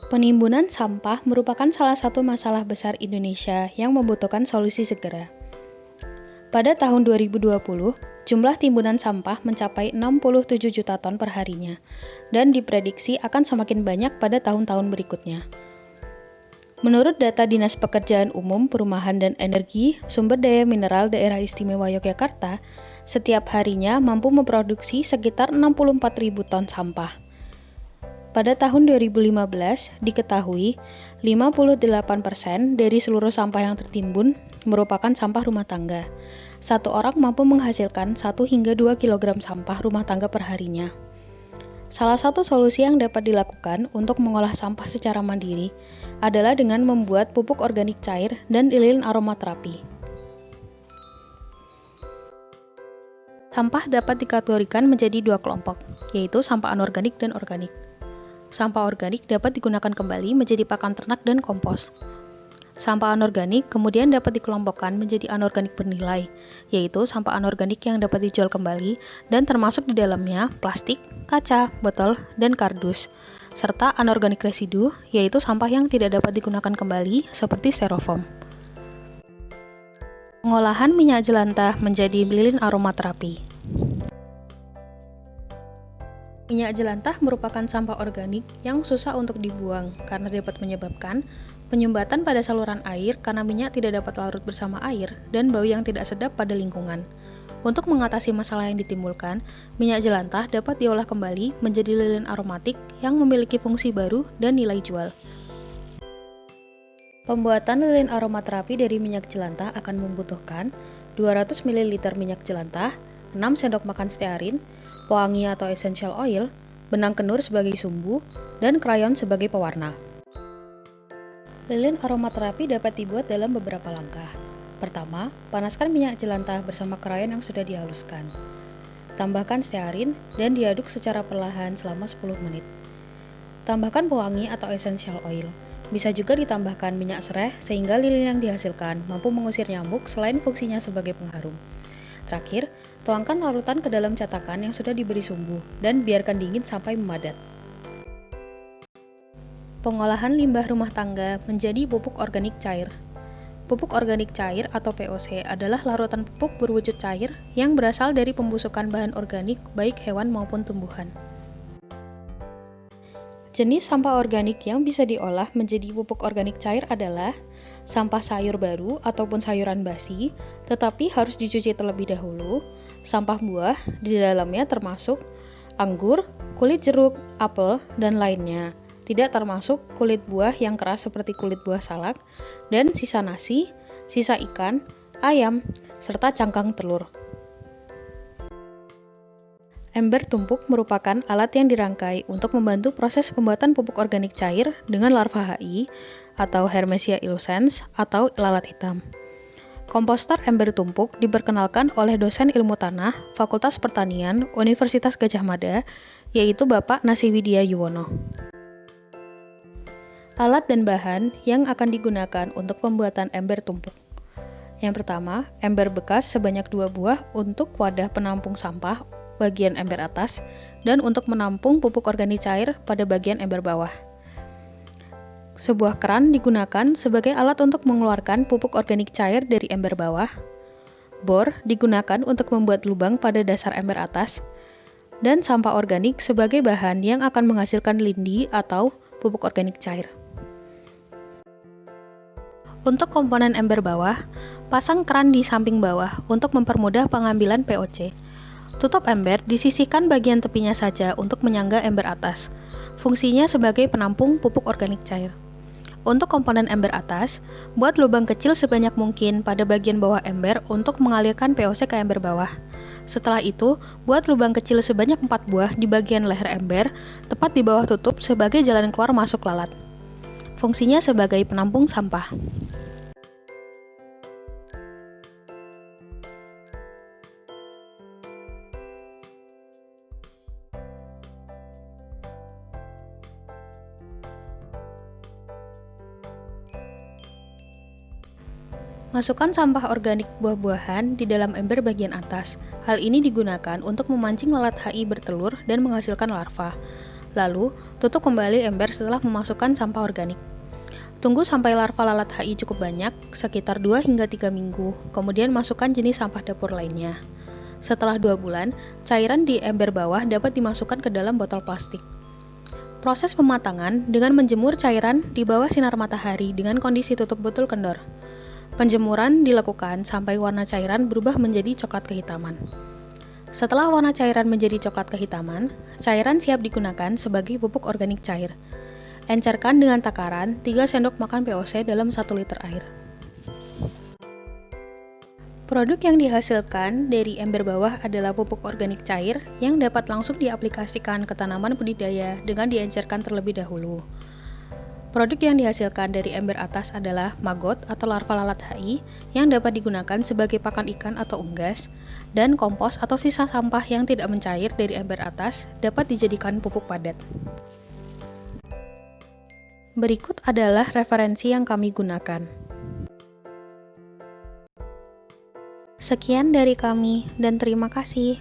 Penimbunan sampah merupakan salah satu masalah besar Indonesia yang membutuhkan solusi segera. Pada tahun 2020, jumlah timbunan sampah mencapai 67 juta ton per harinya, dan diprediksi akan semakin banyak pada tahun-tahun berikutnya. Menurut data Dinas Pekerjaan Umum, Perumahan dan Energi Sumber Daya Mineral Daerah Istimewa Yogyakarta, setiap harinya mampu memproduksi sekitar 64.000 ton sampah. Pada tahun 2015, diketahui 58% dari seluruh sampah yang tertimbun merupakan sampah rumah tangga. Satu orang mampu menghasilkan 1 hingga 2 kg sampah rumah tangga per harinya. Salah satu solusi yang dapat dilakukan untuk mengolah sampah secara mandiri adalah dengan membuat pupuk organik cair dan lilin aromaterapi. Sampah dapat dikategorikan menjadi 2 kelompok, yaitu sampah anorganik dan organik. Sampah organik dapat digunakan kembali menjadi pakan ternak dan kompos. Sampah anorganik kemudian dapat dikelompokkan menjadi anorganik bernilai, yaitu sampah anorganik yang dapat dijual kembali dan termasuk di dalamnya plastik, kaca, botol, dan kardus, serta anorganik residu, yaitu sampah yang tidak dapat digunakan kembali seperti styrofoam. Pengolahan minyak jelantah menjadi lilin aromaterapi. Minyak jelantah merupakan sampah organik yang susah untuk dibuang karena dapat menyebabkan penyumbatan pada saluran air karena minyak tidak dapat larut bersama air dan bau yang tidak sedap pada lingkungan. Untuk mengatasi masalah yang ditimbulkan, minyak jelantah dapat diolah kembali menjadi lilin aromatik yang memiliki fungsi baru dan nilai jual. Pembuatan lilin aromaterapi dari minyak jelantah akan membutuhkan 200 ml minyak jelantah, 6 sendok makan stearin, pewangi atau essential oil, benang kenur sebagai sumbu, dan krayon sebagai pewarna. Lilin aromaterapi dapat dibuat dalam beberapa langkah. Pertama, panaskan minyak jelantah bersama krayon yang sudah dihaluskan. Tambahkan stearin dan diaduk secara perlahan selama 10 menit. Tambahkan pewangi atau essential oil. Bisa juga ditambahkan minyak serai sehingga lilin yang dihasilkan mampu mengusir nyamuk selain fungsinya sebagai pengharum. Terakhir, tuangkan larutan ke dalam cetakan yang sudah diberi sumbu dan biarkan dingin sampai memadat. Pengolahan limbah rumah tangga menjadi pupuk organik cair. Pupuk organik cair atau POC adalah larutan pupuk berwujud cair yang berasal dari pembusukan bahan organik baik hewan maupun tumbuhan. Jenis sampah organik yang bisa diolah menjadi pupuk organik cair adalah sampah sayur baru ataupun sayuran basi, tetapi harus dicuci terlebih dahulu, sampah buah, di dalamnya termasuk anggur, kulit jeruk, apel, dan lainnya, tidak termasuk kulit buah yang keras seperti kulit buah salak, dan sisa nasi, sisa ikan, ayam, serta cangkang telur. Ember tumpuk merupakan alat yang dirangkai untuk membantu proses pembuatan pupuk organik cair dengan larva HI atau Hermesia illucens atau lalat hitam. Komposter ember tumpuk diperkenalkan oleh dosen ilmu tanah Fakultas Pertanian Universitas Gadjah Mada, yaitu Bapak Nasiwidya Yuwono. Alat dan bahan yang akan digunakan untuk pembuatan ember tumpuk. Yang pertama, ember bekas sebanyak 2 buah untuk wadah penampung sampah bagian ember atas, dan untuk menampung pupuk organik cair pada bagian ember bawah. Sebuah keran digunakan sebagai alat untuk mengeluarkan pupuk organik cair dari ember bawah. Bor digunakan untuk membuat lubang pada dasar ember atas, dan sampah organik sebagai bahan yang akan menghasilkan lindi atau pupuk organik cair. Untuk komponen ember bawah, pasang keran di samping bawah untuk mempermudah pengambilan POC. Tutup ember disisihkan bagian tepinya saja untuk menyangga ember atas. Fungsinya sebagai penampung pupuk organik cair. Untuk komponen ember atas, buat lubang kecil sebanyak mungkin pada bagian bawah ember untuk mengalirkan POC ke ember bawah. Setelah itu, buat lubang kecil sebanyak 4 buah di bagian leher ember, tepat di bawah tutup sebagai jalan keluar masuk lalat. Fungsinya sebagai penampung sampah. Masukkan sampah organik buah-buahan di dalam ember bagian atas. Hal ini digunakan untuk memancing lalat HI bertelur dan menghasilkan larva. Lalu, tutup kembali ember setelah memasukkan sampah organik. Tunggu sampai larva lalat HI cukup banyak, sekitar 2 hingga 3 minggu, kemudian masukkan jenis sampah dapur lainnya. Setelah 2 bulan, cairan di ember bawah dapat dimasukkan ke dalam botol plastik. Proses pematangan dengan menjemur cairan di bawah sinar matahari dengan kondisi tutup botol kendor. Penjemuran dilakukan sampai warna cairan berubah menjadi coklat kehitaman. Setelah warna cairan menjadi coklat kehitaman, cairan siap digunakan sebagai pupuk organik cair. Encerkan dengan takaran 3 sendok makan POC dalam 1 liter air. Produk yang dihasilkan dari ember bawah adalah pupuk organik cair yang dapat langsung diaplikasikan ke tanaman budidaya dengan diencerkan terlebih dahulu. Produk yang dihasilkan dari ember atas adalah maggot atau larva lalat HI yang dapat digunakan sebagai pakan ikan atau unggas, dan kompos atau sisa sampah yang tidak mencair dari ember atas dapat dijadikan pupuk padat. Berikut adalah referensi yang kami gunakan. Sekian dari kami, dan terima kasih.